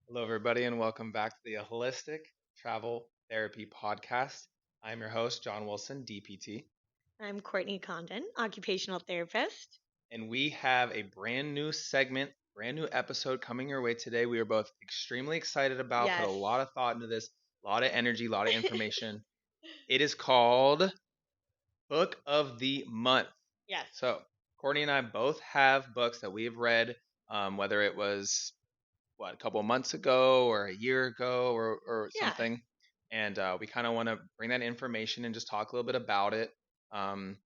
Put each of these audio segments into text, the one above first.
Hello, everybody, and welcome back to the Holistic Travel Therapy Podcast. I'm your host, John Wilson, DPT, I'm Courtney Condon, occupational therapist. and we have a brand new segment, brand new episode coming your way today. We are both extremely excited about, put a Yes. lot of thought into this, a lot of energy, a lot of information. It is called Book of the Month. Yes. So, Courtney and I both have books that we have read, whether it was a couple of months ago or a year ago or Yeah. something. And we kind of want to bring that information and just talk a little bit about it. Um,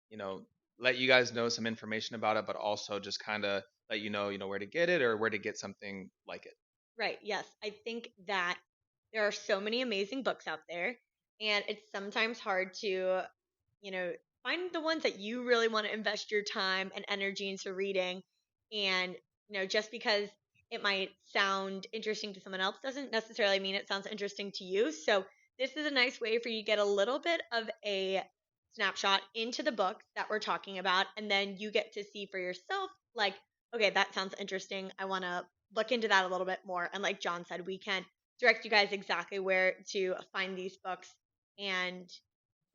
you know, let you guys know some information about it, but also just kind of let you know where to get it or where to get something like it. Right. Yes. I think that there are so many amazing books out there, and it's sometimes hard to, you know, find the ones that you really want to invest your time and energy into reading. And, just because it might sound interesting to someone else doesn't necessarily mean it sounds interesting to you. So, this is a nice way for you to get a little bit of a snapshot into the book that we're talking about. And then you get to see for yourself, like, okay, that sounds interesting. I want to look into that a little bit more. And like John said, we can direct you guys exactly where to find these books. And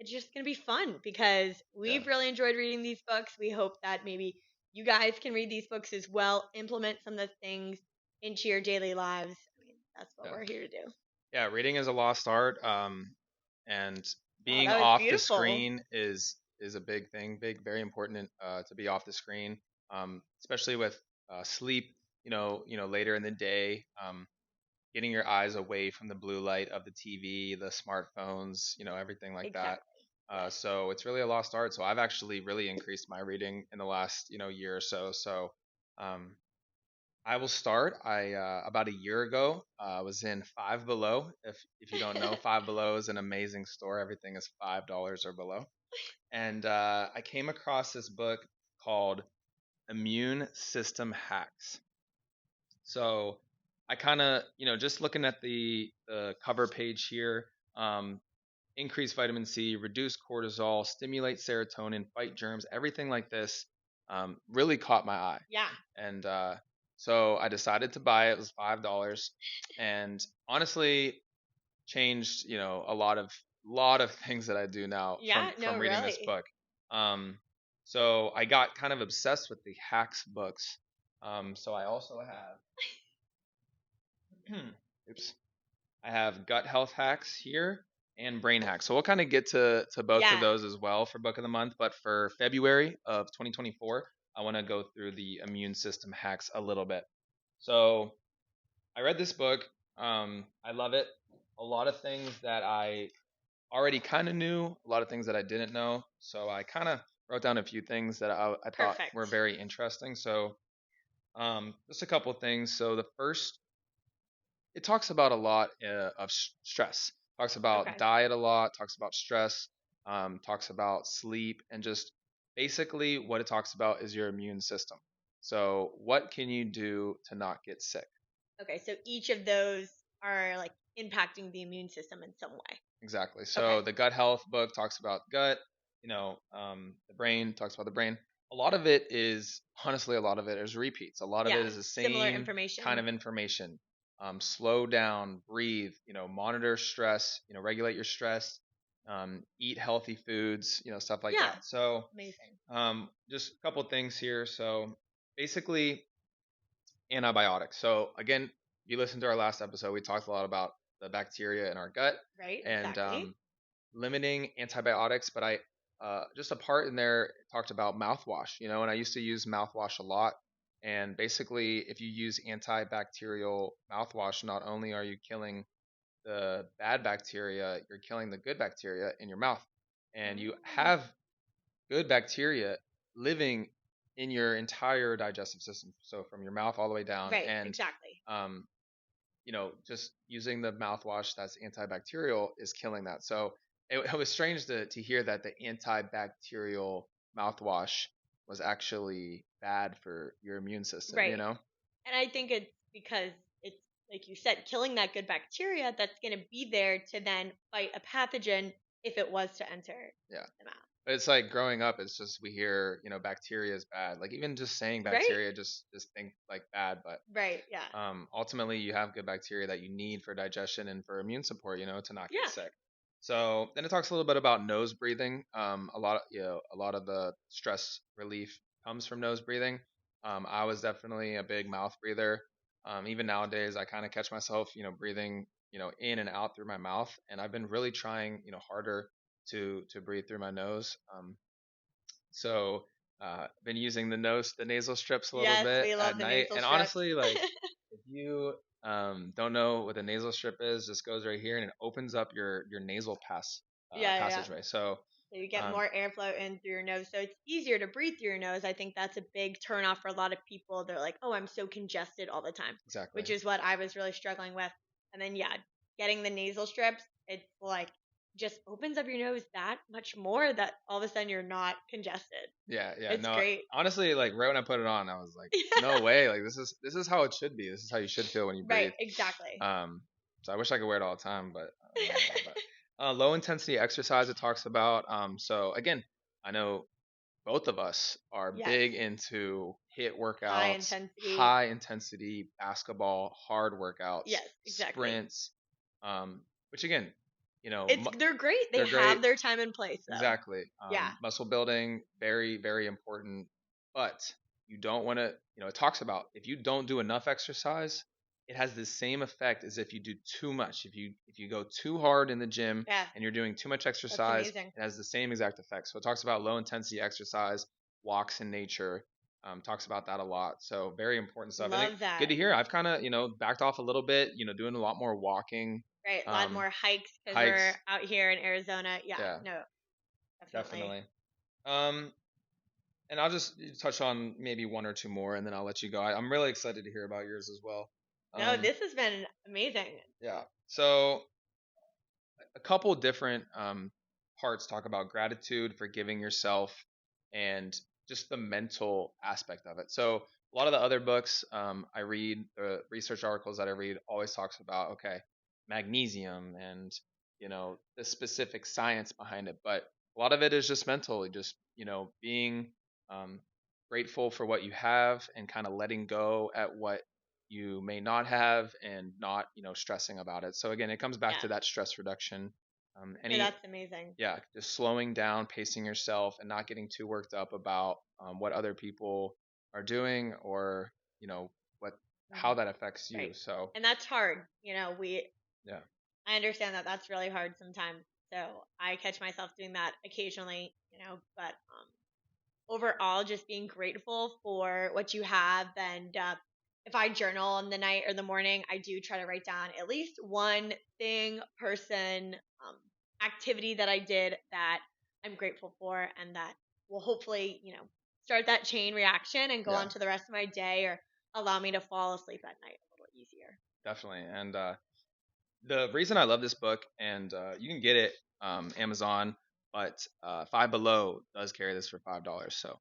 it's just going to be fun because Yeah. we've really enjoyed reading these books. We hope that maybe you guys can read these books as well, implement some of the things into your daily lives. I mean, that's what Yeah. we're here to do. Yeah. Reading is a lost art. And Oh, being that was off the beautiful. screen is a big thing, very important to be off the screen, especially with sleep. Later in the day. Getting your eyes away from the blue light of the TV, the smartphones, everything like that. Exactly. Yes. So it's really a lost art. So I've actually really increased my reading in the last, year or so. So um, I will start. I about a year ago was in Five Below. If you don't know, Five Below is an amazing store. Everything is $5 or below. And I came across this book called Immune System Hacks. So I kind of, just looking at the cover page here, um, increase vitamin C, reduce cortisol, stimulate serotonin, fight germs, everything like this really caught my eye. Yeah. And so I decided to buy it. It was $5, and honestly changed, a lot of things that I do now Yeah. from No, reading this really. book. Um, so I got kind of obsessed with the hacks books. So I also have oops. I have gut health hacks here and brain hacks. So we'll kind of get to both of Yeah. those as well for book of the month. But for February of 2024, I want to go through the immune system hacks a little bit. So I read this book. I love it. A lot of things that I already kind of knew, a lot of things that I didn't know. So I kind of wrote down a few things that I thought were Perfect. very interesting. So just a couple of things. So the first, it talks about a lot of stress. Talks about Okay. diet a lot. Talks about stress. Talks about sleep, and just basically what it talks about is your immune system. So what can you do to not get sick? Okay. So each of those are like impacting the immune system in some way. Exactly. Okay. So the gut health book talks about gut. The brain talks about the brain. A lot of it is honestly, a lot of it is repeats. A lot of it Yeah. is the Similar same kind information. of information. Slow down, breathe. Monitor stress. Regulate your stress. Eat healthy foods. Stuff like Yeah. that. So Amazing. just a couple things here. So basically, antibiotics. So again, if you listen to our last episode, we talked a lot about the bacteria in our gut Right. and Exactly. limiting antibiotics. But I just a part in there talked about mouthwash, and I used to use mouthwash a lot. And basically, if you use antibacterial mouthwash, not only are you killing the bad bacteria, you're killing the good bacteria in your mouth. And you Mm. have good bacteria living in your entire digestive system. So from your mouth all the way down. Right. And Exactly. um, just using the mouthwash that's antibacterial is killing that. So it was strange to hear that the antibacterial mouthwash was actually bad for your immune system, Right. And I think it's because it's, like you said, killing that good bacteria that's going to be there to then fight a pathogen if it was to enter Yeah. the mouth. It's like growing up, it's just we hear, bacteria is bad. Like even just saying Right. bacteria, just think like bad, but Right. Yeah. ultimately you have good bacteria that you need for digestion and for immune support, to not get Yeah. sick. So then it talks a little bit about nose breathing. A lot of the stress relief comes from nose breathing. I was definitely a big mouth breather. Even nowadays, I kind of catch myself, breathing, in and out through my mouth, and I've been really trying, harder to breathe through my nose. So been using the nasal strips a little Yes, bit we at love the night. nasal And strips. honestly, like if you don't know what a nasal strip is, just goes right here and it opens up your nasal Yeah, yeah, yeah. passageway. So So you get um, more airflow in through your nose. So it's easier to breathe through your nose. I think that's a big turnoff for a lot of people. They're like, oh, I'm so congested all the time, exactly. which is what I was really struggling with. And then, yeah, getting the nasal strips, it's like just opens up your nose that much more that all of a sudden you're not congested. Yeah, yeah. It's No, great. honestly, like right when I put it on, I was like, no way. Like this is how it should be. This is how you should feel when you Right, breathe. exactly. Um, so I wish I could wear it all the time, but no way. But low intensity exercise it talks about. So again, I know both of us are Yes. big into hit High workouts, intensity. high intensity basketball, hard workouts, Yes, exactly. sprints, which again, They're great. They they're great. have their time and place though. Exactly. Yeah. Muscle building, very, very important. But you don't want to, it talks about if you don't do enough exercise, it has the same effect as if you do too much. If you go too hard in the gym Yeah. and you're doing too much That's exercise, amazing. it has the same exact effect. So it talks about low intensity exercise, walks in nature, talks about that a lot. So very important stuff. And Love good that. to hear. I've kind of, backed off a little bit, doing a lot more walking, Right. A lot um, more hikes because we're hikes. out here in Arizona. Yeah. Yeah, No, definitely. definitely. Um, and I'll just touch on maybe one or two more, and then I'll let you go. I'm really excited to hear about yours as well. No, Um, this has been amazing. yeah. So a couple different parts talk about gratitude, forgiving yourself, and just the mental aspect of it. So a lot of the other books I read, the research articles that I read, always talks about okay, magnesium and the specific science behind it, but a lot of it is just mental, just being um, grateful for what you have and kind of letting go at what you may not have and not stressing about it. So again, it comes back Yeah. to that stress reduction. No, Any that's amazing. Yeah, just slowing down, pacing yourself, and not getting too worked up about what other people are doing or what how Hmm. that affects you. Right. So And that's hard. yeah, I understand that that's really hard sometimes. So I catch myself doing that occasionally, but overall, just being grateful for what you have. And if I journal in the night or the morning, I do try to write down at least one thing, person, activity that I did that I'm grateful for and that will hopefully, start that chain reaction and go yeah, on to the rest of my day or allow me to fall asleep at night a little easier. definitely. And the reason I love this book, and you can get it Amazon, but Five Below does carry this for $5. So,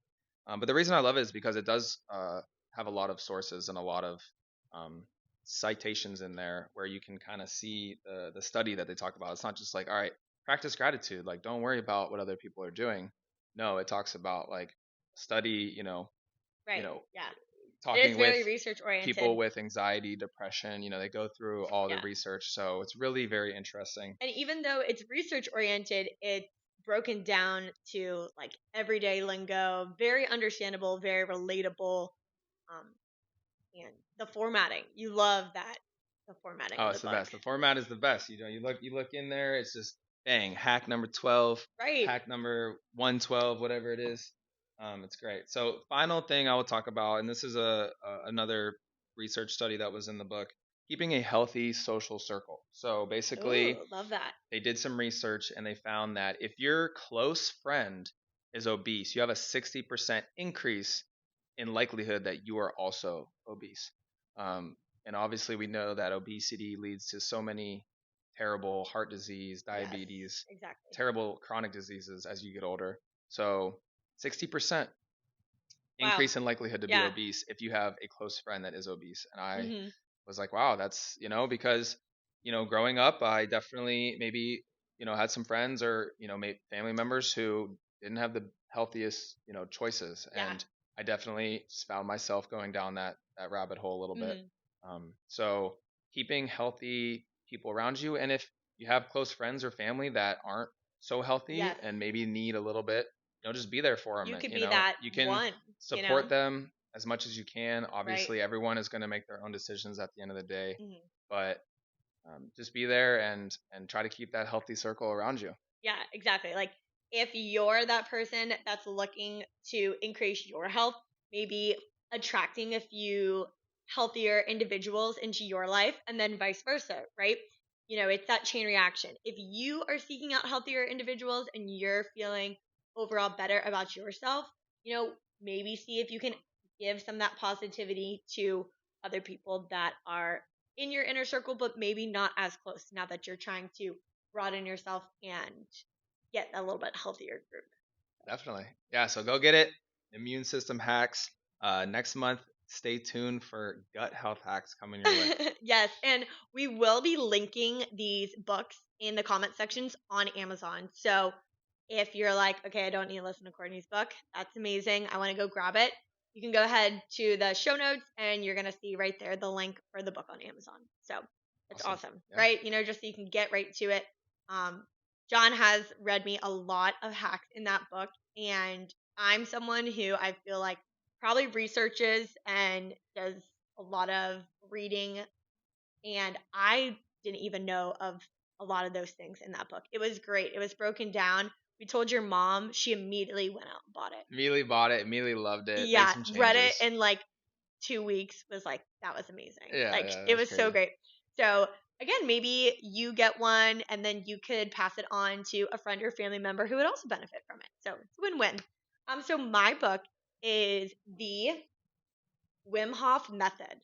but the reason I love it is because it does have a lot of sources and a lot of um, citations in there where you can kind of see the study that they talk about. It's not just like, all right, practice gratitude, like don't worry about what other people are doing. No, it talks about like study, you Right. know, Yeah. It is talking with very research people oriented. with anxiety, depression, they go through all the Yeah. research. So it's really very interesting. And even though it's research oriented, it's broken down to like everyday lingo, very understandable, very relatable. Um, and the formatting, you love that, the formatting Oh, of the it's the book. best. The format is the best. You look in there, it's just bang, hack number 12, Right. hack number 112, whatever it is. It's great. So final thing I will talk about, and this is another research study that was in the book, keeping a healthy social circle. So basically, Ooh, love that. they did some research and they found that if your close friend is obese, you have a 60% increase in likelihood that you are also obese. Um, and obviously, we know that obesity leads to so many terrible heart disease, Yes, diabetes, exactly. terrible chronic diseases as you get older. So, 60% Wow. increase in likelihood to be Yeah. obese if you have a close friend that is obese. And I Mhm. was like, wow, that's, because, growing up, I definitely maybe, had some friends or, family members who didn't have the healthiest, choices. Yeah. And I definitely just found myself going down that rabbit hole a little bit. Hmm. So keeping healthy people around you, and if you have close friends or family that aren't so healthy Yes. and maybe need a little bit, just be there for them. You And could be that you can one, support them as much as you can. right? Obviously, everyone is going to make their own decisions at the end of the day, Hmm. but just be there and try to keep that healthy circle around you. Yeah, exactly. Like if you're that person that's looking to increase your health, maybe attracting a few healthier individuals into your life and then vice versa, right? It's that chain reaction. If you are seeking out healthier individuals and you're feeling overall better about yourself, maybe see if you can give some of that positivity to other people that are in your inner circle, but maybe not as close now that you're trying to broaden yourself and get a little bit healthier group. Definitely. Yeah, so go get it. Immune system hacks. Next month, stay tuned for gut health hacks coming your way. Yes, and we will be linking these books in the comment sections on Amazon. So if you're like, okay, I don't need to listen to Courtney's book, that's amazing. I want to go grab it. You can go ahead to the show notes and you're going to see right there the link for the book on Amazon. So it's Awesome. awesome, Yeah. right? Just so you can get right to it. Um, John has read me a lot of hacks in that book, and I'm someone who I feel like probably researches and does a lot of reading, and I didn't even know of a lot of those things in that book. It was great. It was broken down. We told your mom, she immediately went out and bought it. Immediately bought it, immediately loved it, made Yeah, some read it changes. in like 2 weeks, was like, that was amazing. Yeah, Like, yeah, it that's was so crazy. great. So, again, maybe you get one and then you could pass it on to a friend or family member who would also benefit from it. So, it's a win win. So, my book is the Wim Hof Method.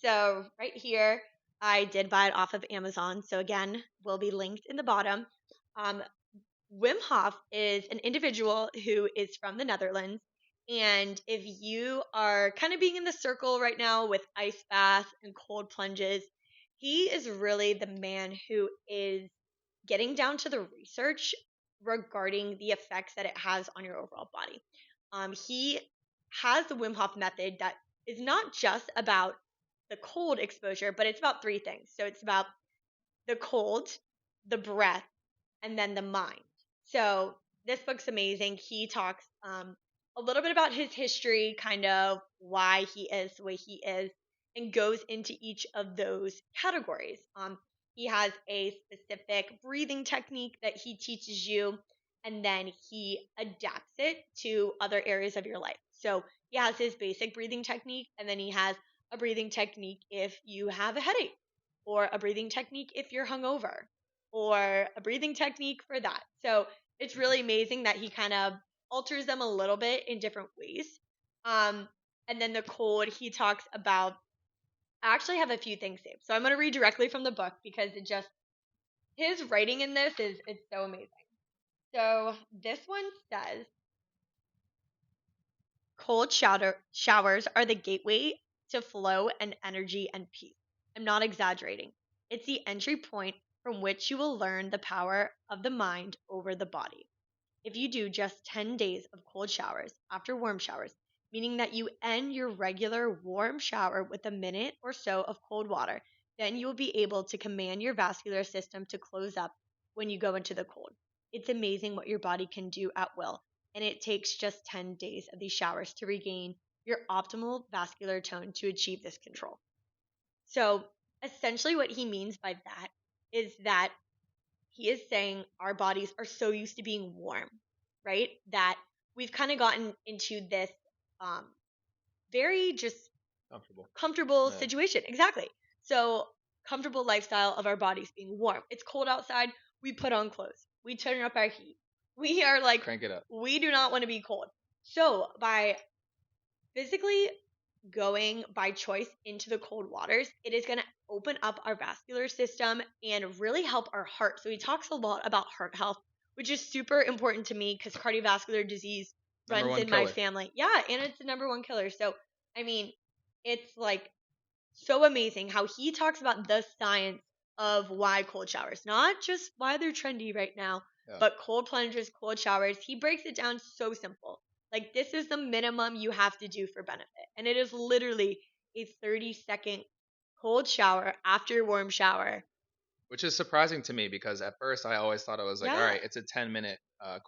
So, right here, I did buy it off of Amazon. So, again, will be linked in the bottom. Um, Wim Hof is an individual who is from the Netherlands. And if you are kind of being in the circle right now with ice baths and cold plunges, he is really the man who is getting down to the research regarding the effects that it has on your overall body. He has the Wim Hof method that is not just about the cold exposure, but it's about three things. So it's about the cold, the breath, and then the mind. So this book's amazing. He talks a little bit about his history, kind of why he is the way he is, and goes into each of those categories. He has a specific breathing technique that he teaches you, and then he adapts it to other areas of your life. So he has his basic breathing technique, and then he has a breathing technique if you have a headache, or a breathing technique if you're hungover, or a breathing technique for that. So it's really amazing that he kind of alters them a little bit in different ways. Um, and then the code, he talks about, I actually have a few things saved. So I'm going to read directly from the book because his writing in this is it's so amazing. So this one says, showers are the gateway to flow and energy and peace. I'm not exaggerating. It's the entry point from which you will learn the power of the mind over the body. If you do just 10 days of cold showers after warm showers, meaning that you end your regular warm shower with a minute or so of cold water, then you will be able to command your vascular system to close up when you go into the cold. It's amazing what your body can do at will, and it takes just 10 days of these showers to regain your optimal vascular tone to achieve this control. So, essentially, what he means by that is that he is saying our bodies are so used to being warm, right? That we've kind of gotten into this um, very just Comfortable. comfortable Yeah. situation. Exactly. So, comfortable lifestyle of our bodies being warm. It's cold outside. We put on clothes. We turn up our heat. We are like, Crank it up. we do not want to be cold. So, by physically going by choice into the cold waters, it is going to open up our vascular system and really help our heart. So he talks a lot about heart health, which is super important to me because cardiovascular disease Number runs one in my killer. family. Yeah, and it's the number one killer. So, I mean, it's like so amazing how he talks about the science of why cold showers, not just why they're trendy right now, Yeah. But cold plunges, cold showers, he breaks it down so simple. Like, this is the minimum you have to do for benefit. And it is literally a 30-second cold shower after your warm shower. Which is surprising to me because at first I always thought it was like, all Yeah. right, it's a 10-minute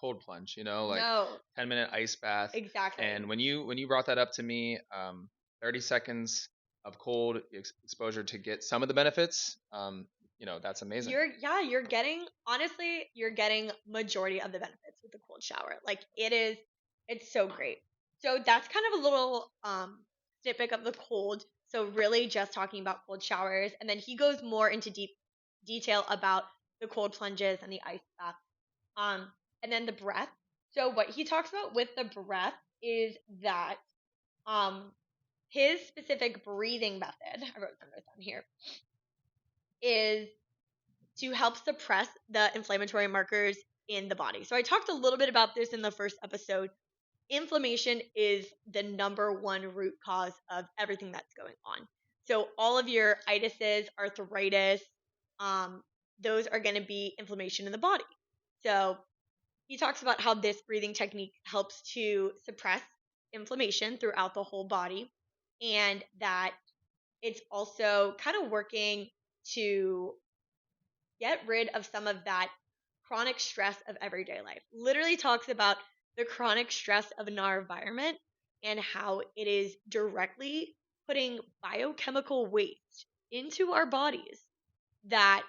cold plunge, like No, 10-minute ice bath. exactly. And when you brought that up to me, 30 seconds of cold exposure to get some of the benefits, that's amazing. You're getting, honestly, you're getting majority of the benefits with the cold shower. Like, it's so great. So that's kind of a little snippet of the cold. So really just talking about cold showers, and then he goes more into deep detail about the cold plunges and the ice bath. Um and then the breath. So what he talks about with the breath is that um his specific breathing method, I wrote some notes down here, is to help suppress the inflammatory markers in the body. So I talked a little bit about this in the first episode. Inflammation is the number one root cause of everything that's going on. So all of your itises, arthritis, um, those are going to be inflammation in the body. So he talks about how this breathing technique helps to suppress inflammation throughout the whole body, and that it's also kind of working to get rid of some of that chronic stress of everyday life. Literally talks about the chronic stress of our environment and how it is directly putting biochemical waste into our bodies that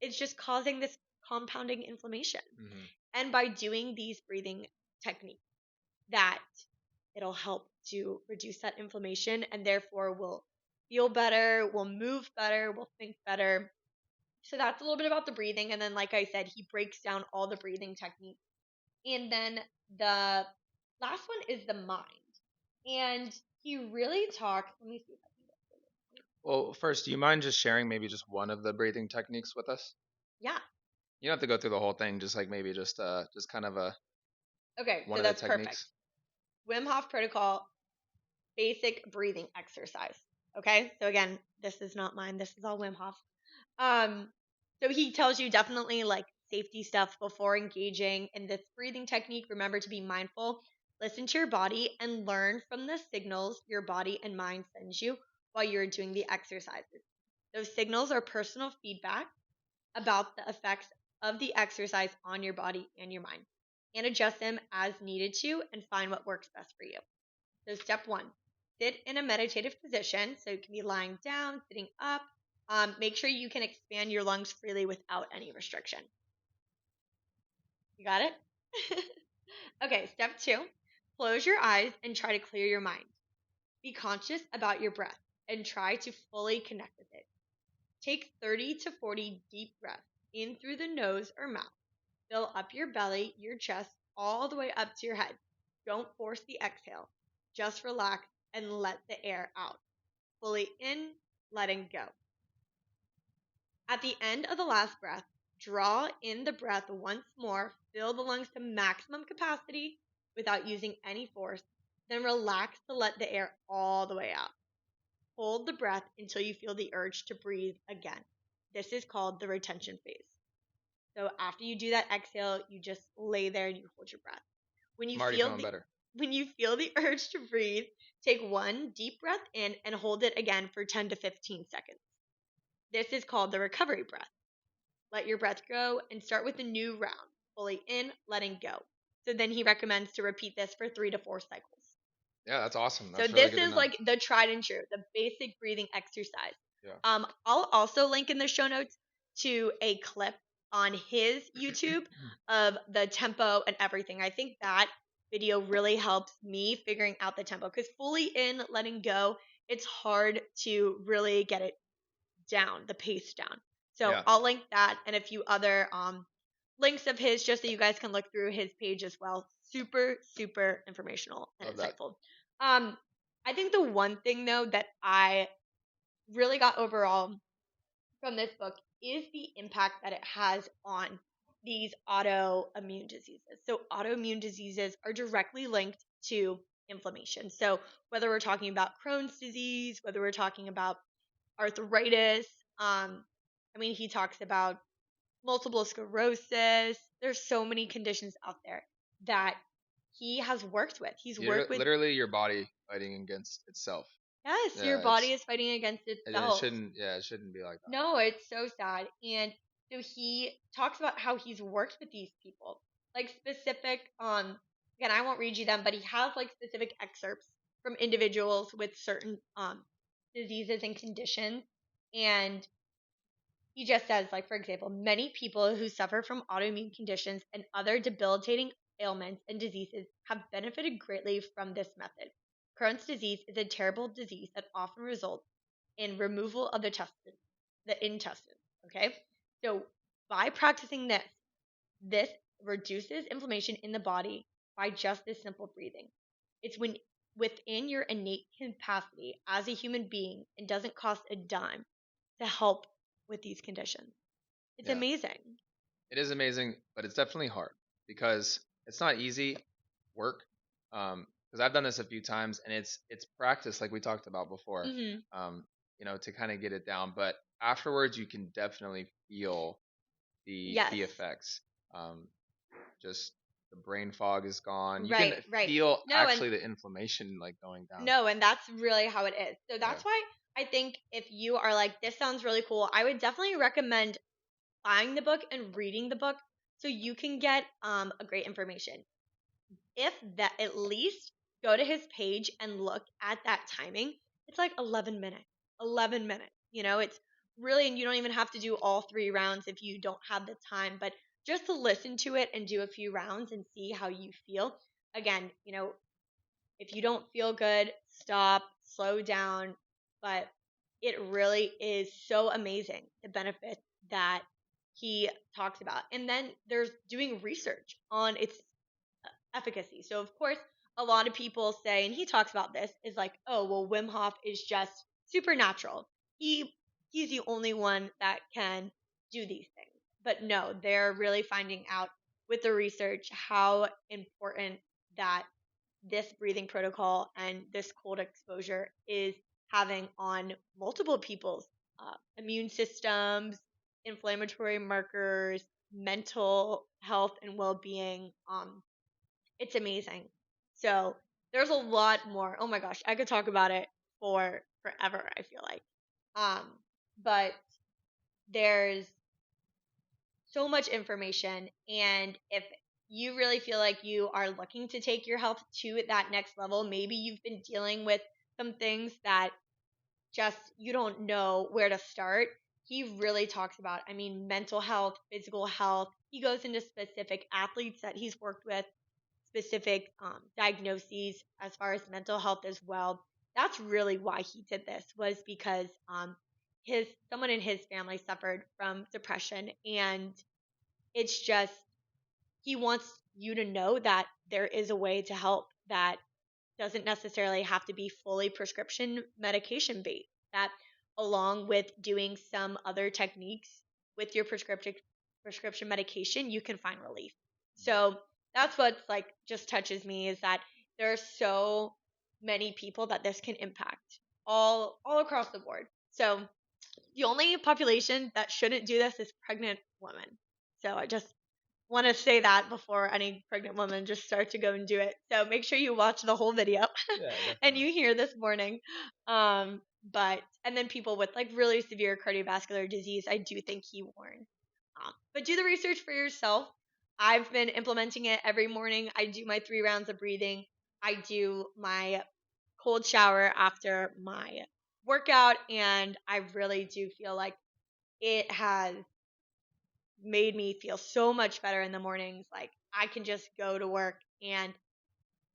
is just causing this compounding inflammation. Hmm. And by doing these breathing techniques, that it'll help to reduce that inflammation, and therefore we'll feel better, we'll move better, we'll think better. So that's a little bit about the breathing. And then, like I said, he breaks down all the breathing techniques. And then the last one is the mind. And he really talks. Let me see if I can get to it. Well, first, do you mind just sharing maybe just one of the breathing techniques with us? Yeah. You don't have to go through the whole thing, just like maybe just kind of a Okay. one So of the that's perfect. techniques. Wim Hof protocol, basic breathing exercise. Okay. So again, this is not mine. This is all Wim Hof. Um, so he tells you definitely like safety stuff before engaging in this breathing technique. Remember to be mindful, listen to your body, and learn from the signals your body and mind sends you while you're doing the exercises. Those signals are personal feedback about the effects of the exercise on your body and your mind, and adjust them as needed to and find what works best for you. So, step one, sit in a meditative position. So, you can be lying down, sitting up. Make sure you can expand your lungs freely without any restriction. You got it? Okay, step two, close your eyes and try to clear your mind. Be conscious about your breath and try to fully connect with it. Take 30 to 40 deep breaths in through the nose or mouth. Fill up your belly, your chest, all the way up to your head. Don't force the exhale. Just relax and let the air out. Fully in, letting go. At the end of the last breath, draw in the breath once more. Fill the lungs to maximum capacity without using any force. Then relax to let the air all the way out. Hold the breath until you feel the urge to breathe again. This is called the retention phase. So after you do that exhale, you just lay there and you hold your breath. When you I'm already feel feeling the better. when you feel the urge to breathe, take one deep breath in and hold it again for 10 to 15 seconds. This is called the recovery breath. Let your breath go and start with a new round, fully in, letting go. So then he recommends to repeat this for 3 to 4 cycles. Yeah, that's awesome. So That's really this good to is know. like the tried and true, the basic breathing exercise. Yeah. I'll also link in the show notes to a clip on his YouTube of the tempo and everything. I think that video really helps me figuring out the tempo, because fully in, letting go, it's hard to really get it down, the pace down. So Yeah. I'll link that and a few other links of his, just so you guys can look through his page as well. Super, super informational and Love that. insightful. Um, I think the one thing though that I really got overall from this book is the impact that it has on these autoimmune diseases. So, autoimmune diseases are directly linked to inflammation. So, whether we're talking about Crohn's disease, whether we're talking about arthritis, I mean, he talks about multiple sclerosis. There's so many conditions out there that he has worked with. He's worked with, Literally your body fighting against itself. yes, your Yeah, body is fighting against it itself. shouldn't. Yeah, it shouldn't be like that. No, it's so sad. And so he talks about how he's worked with these people, like specific, again, I won't read you them, but he has like specific excerpts from individuals with certain diseases and conditions. And he just says, like, for example, many people who suffer from autoimmune conditions and other debilitating ailments and diseases have benefited greatly from this method. Crohn's disease is a terrible disease that often results in removal of the intestines. Okay, so by practicing this reduces inflammation in the body by just this simple breathing. It's when within your innate capacity as a human being and doesn't cost a dime to help with these conditions. It's Yeah, amazing. it is amazing, but it's definitely hard because it's not easy work. Because I've done this a few times, and it's practice, like we talked about before. Hmm. Um, to kind of get it down, but afterwards you can definitely feel Yes. the effects. Um, just the brain fog is gone. You can Right, right. feel No, and actually the inflammation like going down. no, and that's really how it is. So Yeah, that's why I think if you are like, this sounds really cool, I would definitely recommend buying the book and reading the book so you can get a great information. If that, at least go to his page and look at that timing. It's like 11 minutes. 11 minutes. It's really, and you don't even have to do all 3 rounds if you don't have the time, but just to listen to it and do a few rounds and see how you feel. Again, if you don't feel good, stop, slow down. But it really is so amazing the benefits that he talks about. And then there's doing research on its efficacy. So, of course, a lot of people say, and he talks about this, is like, oh, well, Wim Hof is just supernatural. He's the only one that can do these things. But no, they're really finding out with the research how important that this breathing protocol and this cold exposure is having on multiple people's immune systems, inflammatory markers, mental health and well-being. It's amazing. So there's a lot more. Oh my gosh, I could talk about it for forever, I feel like. Um, but there's so much information, and if you really feel like you are looking to take your health to that next level, maybe you've been dealing with some things that just you don't know where to start. He really talks about, I mean, mental health, physical health. He goes into specific athletes that he's worked with, specific diagnoses as far as mental health as well. That's really why he did this, was because his someone in his family suffered from depression, and it's just he wants you to know that there is a way to help that doesn't necessarily have to be fully prescription medication based. That along with doing some other techniques with your prescription medication, you can find relief. So that's what's like just touches me, is that there are so many people that this can impact all across the board. So the only population that shouldn't do this is pregnant women. So I just want to say that before any pregnant woman just start to go and do it. So make sure you watch the whole video yeah, and definitely. you hear this warning. But and then people with like really severe cardiovascular disease, I do think he warned. But do the research for yourself. I've been implementing it every morning. I do my 3 rounds of breathing. I do my cold shower after my workout, and I really do feel like it has made me feel so much better in the mornings. Like I can just go to work, and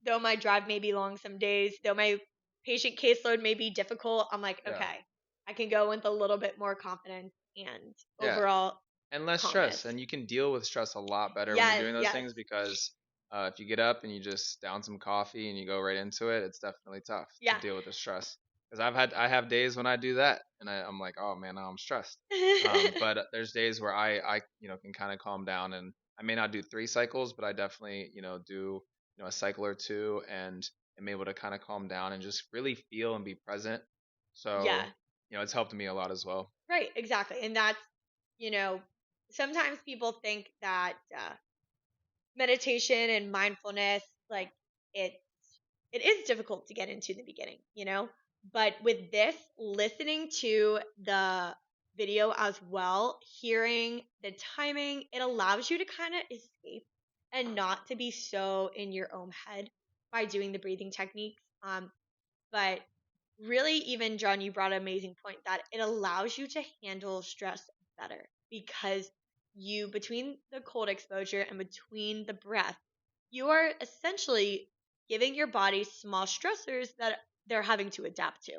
though my drive may be long some days, though my patient caseload may be difficult, I'm like, Yeah, okay, I can go with a little bit more confidence and yeah, overall and less calmness. stress, and you can deal with stress a lot better when you're Yes, doing those yes. things because if you get up and you just down some coffee and you go right into it, it's definitely tough to Yeah. deal with the stress. Because I have days when I do that, and I'm like, oh man, now I'm stressed. But there's days where I can kind of calm down, and I may not do 3 cycles, but I definitely do a cycle or two, and am able to kind of calm down and just really feel and be present. Yeah. So it's helped me a lot as well. Right, exactly. And that's, you know, sometimes people think that meditation and mindfulness, like, it it is difficult to get into in the beginning, you know? But with this, listening to the video as well, hearing the timing, it allows you to kind of escape and not to be so in your own head by doing the breathing techniques. But really, even John, you brought an amazing point that it allows you to handle stress better because you, between the cold exposure and between the breath, you are essentially giving your body small stressors that they're having to adapt to.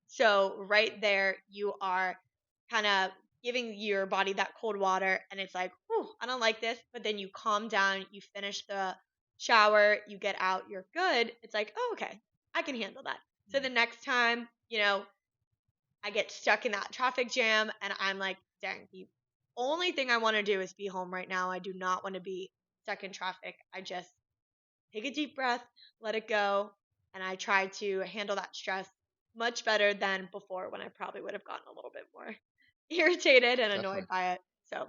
So, right there, you are kind of giving your body that cold water, and it's like, whew, I don't like this. But then you calm down, you finish the shower, you get out, you're good. It's like, oh, okay, I can handle that. So the next time, I get stuck in that traffic jam and I'm like, dang, the only thing I want to do is be home right now. I do not want to be stuck in traffic. I just take a deep breath, let it go, and I try to handle that stress much better than before when I probably would have gotten a little bit more irritated and annoyed Definitely. by it. So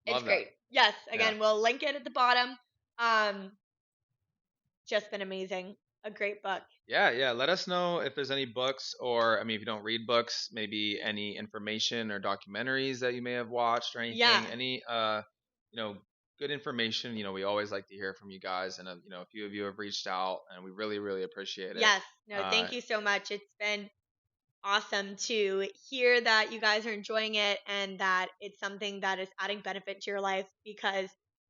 it's Love that. great. Yes, Yeah. again, we'll link it at the bottom. Um, just been amazing. A great book. Yeah, yeah. Let us know if there's any books, or I mean, if you don't read books, maybe any information or documentaries that you may have watched or Yeah. anything. Any you know, good information. We always like to hear from you guys, and a few of you have reached out, and we really, really appreciate it. Yes. No, Uh, thank you so much. It's been awesome to hear that you guys are enjoying it and that it's something that is adding benefit to your life because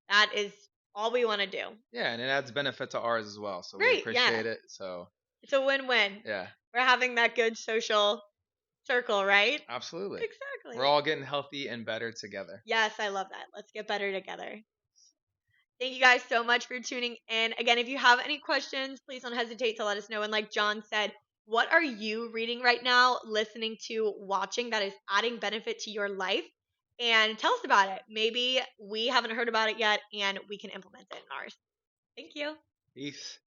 that is all we want to do. yeah, and it adds benefit to ours as well, so we Great. Yeah. appreciate it. So It's a win win. yeah, We're having that good social circle, right? absolutely. We're Exactly. all getting healthy and better together. Yes, I love that. Let's get better together. Thank you guys so much for tuning in. Again, if you have any questions, please don't hesitate to let us know. And like John said, what are you reading right now, listening to, watching that is adding benefit to your life? And tell us about it. Maybe we haven't heard about it yet and we can implement it in ours. Thank you. Peace.